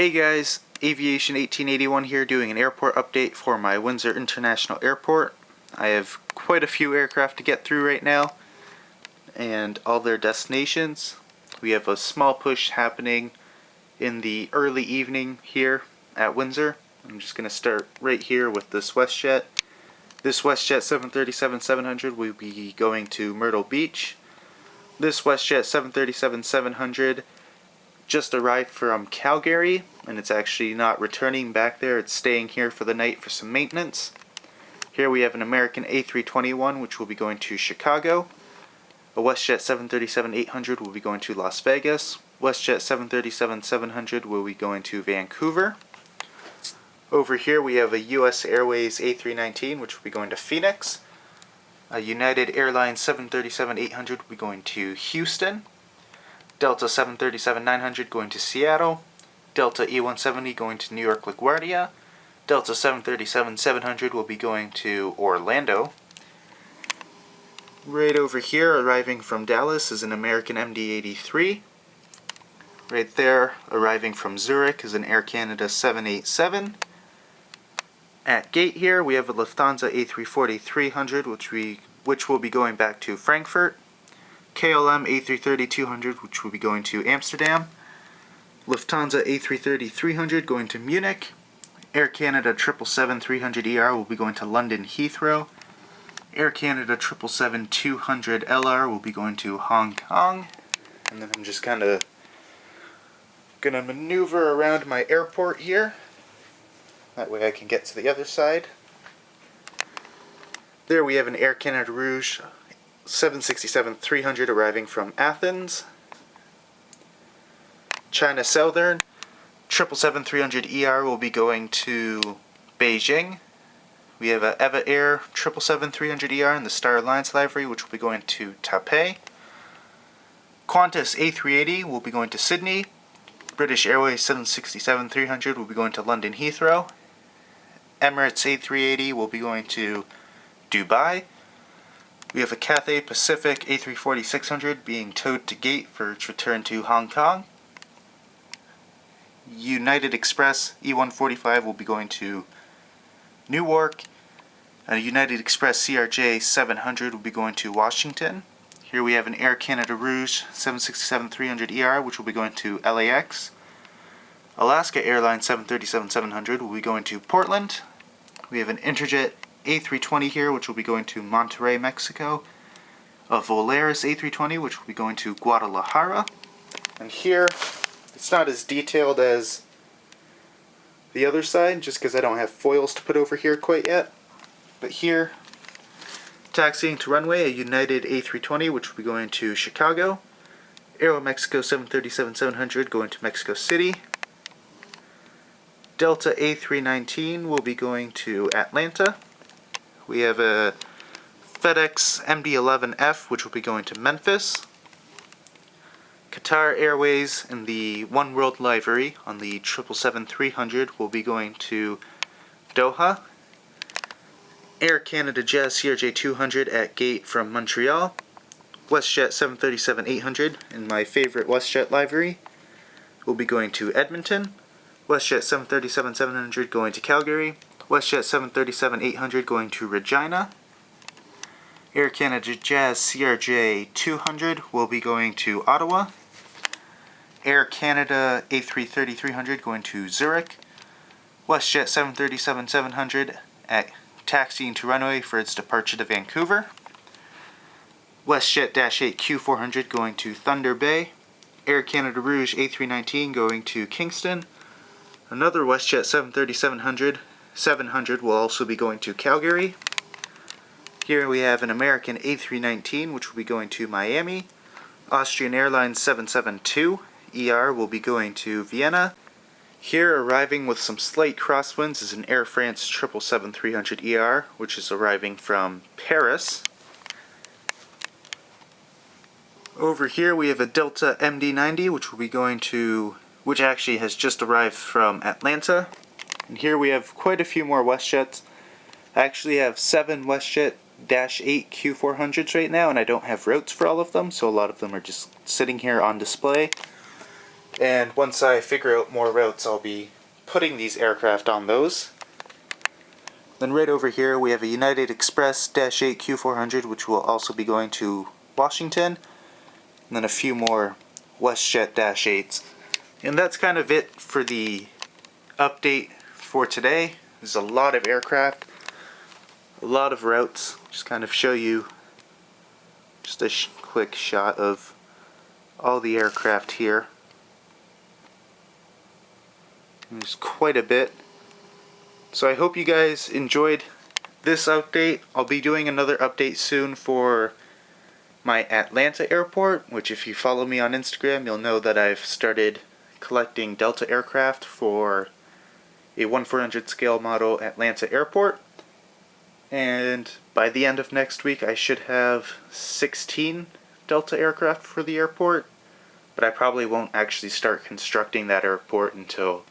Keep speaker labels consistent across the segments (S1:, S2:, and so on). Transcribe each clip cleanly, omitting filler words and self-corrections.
S1: Hey guys, Aviation 1881 here doing an airport update for my Windsor International Airport. I have quite a few aircraft to get through right now and all their destinations. We have a small push happening in the early evening here at Windsor. I'm just going to start right here with this WestJet. This WestJet 737-700 will be going to Myrtle Beach. This WestJet 737-700 just arrived from Calgary, and it's actually not returning back there. It's staying here for the night for some maintenance. Here we have an American A321, which will be going to Chicago. A WestJet 737-800 will be going to Las Vegas. WestJet 737-700 will be going to Vancouver. Over here we have a US Airways A319, which will be going to Phoenix. A United Airlines 737-800 will be going to Houston. Delta 737-900 going to Seattle. Delta E-170 going to New York LaGuardia. Delta 737-700 will be going to Orlando. Right over here, arriving from Dallas, is an American MD-83. Right there, arriving from Zurich, is an Air Canada 787. At gate here, we have a Lufthansa A340-300, which will be going back to Frankfurt. KLM A330-200, which will be going to Amsterdam. Lufthansa A330-300 going to Munich. Air Canada 777-300ER will be going to London Heathrow. Air Canada 777-200LR will be going to Hong Kong. And then I'm just kind of going to maneuver around my airport here. That way I can get to the other side. There we have an Air Canada Rouge 767-300 arriving from Athens. China Southern 777-300ER will be going to Beijing. We have a EVA Air 777-300ER in the Star Alliance livery, which will be going to Taipei. Qantas A380 will be going to Sydney. British Airways 767-300 will be going to London Heathrow. Emirates A380 will be going to Dubai. We have a Cathay Pacific A340-600 being towed to gate for its return to Hong Kong. United Express E145 will be going to Newark. A United Express CRJ 700 will be going to Washington. Here we have an Air Canada Rouge 767-300ER, which will be going to LAX. Alaska Airlines 737-700 will be going to Portland. We have an Interjet A320 here, which will be going to Monterrey, Mexico. A Volaris A320, which will be going to Guadalajara. And here, it's not as detailed as the other side, just because I don't have foils to put over here quite yet. But here, taxiing to runway, a United A320, which will be going to Chicago. Aeromexico 737-700 going to Mexico City. Delta A319 will be going to Atlanta. We have a FedEx MD-11F, which will be going to Memphis. Qatar Airways in the One World livery on the 777-300 will be going to Doha. Air Canada Jazz CRJ-200 at gate from Montreal. WestJet 737-800 in my favorite WestJet livery will be going to Edmonton. WestJet 737-700 going to Calgary. WestJet 737-800 going to Regina. Air Canada Jazz CRJ-200 will be going to Ottawa. Air Canada A330-300 going to Zurich. WestJet 737-700 at taxiing to runway for its departure to Vancouver. WestJet-8 Q400 going to Thunder Bay. Air Canada Rouge A319 going to Kingston. Another WestJet 737-700 will also be going to Calgary. Here we have an American A319, which will be going to Miami. Austrian Airlines 772ER will be going to Vienna. Here, arriving with some slight crosswinds, is an Air France 777-300ER, which is arriving from Paris. Over here we have a Delta MD-90, which actually has just arrived from Atlanta. And here we have quite a few more WestJets. I actually have 7 WestJet -8 Q400s right now, and I don't have routes for all of them, so a lot of them are just sitting here on display. And once I figure out more routes, I'll be putting these aircraft on those. Then right over here we have a United Express Dash 8 Q400, which will also be going to Washington. And then a few more WestJet Dash 8s. And that's kind of it for the update for today. There's a lot of aircraft, a lot of routes. Just kind of show you just a quick shot of all the aircraft here. There's quite a bit. So I hope you guys enjoyed this update. I'll be doing another update soon for my Atlanta airport, which if you follow me on Instagram, you'll know that I've started collecting Delta aircraft for a 1/400 scale model Atlanta airport. And by the end of next week, I should have 16 Delta aircraft for the airport. But I probably won't actually start constructing that airport until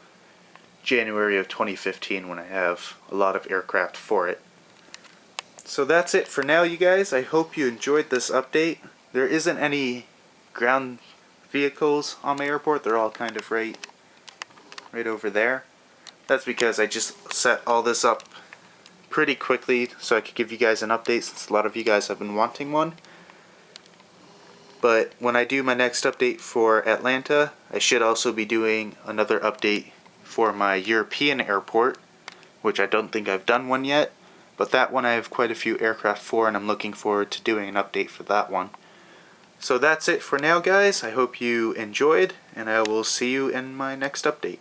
S1: January of 2015 when I have a lot of aircraft for it. So that's it for now, you guys. I hope you enjoyed this update. There isn't any ground vehicles on my airport. They're all kind of right over there. That's because I just set all this up pretty quickly so I could give you guys an update, since a lot of you guys have been wanting one. But when I do my next update for Atlanta, I should also be doing another update for my European airport, which I don't think I've done one yet, but that one I have quite a few aircraft for, and I'm looking forward to doing an update for that one. So that's it for now, guys. I hope you enjoyed, and I will see you in my next update.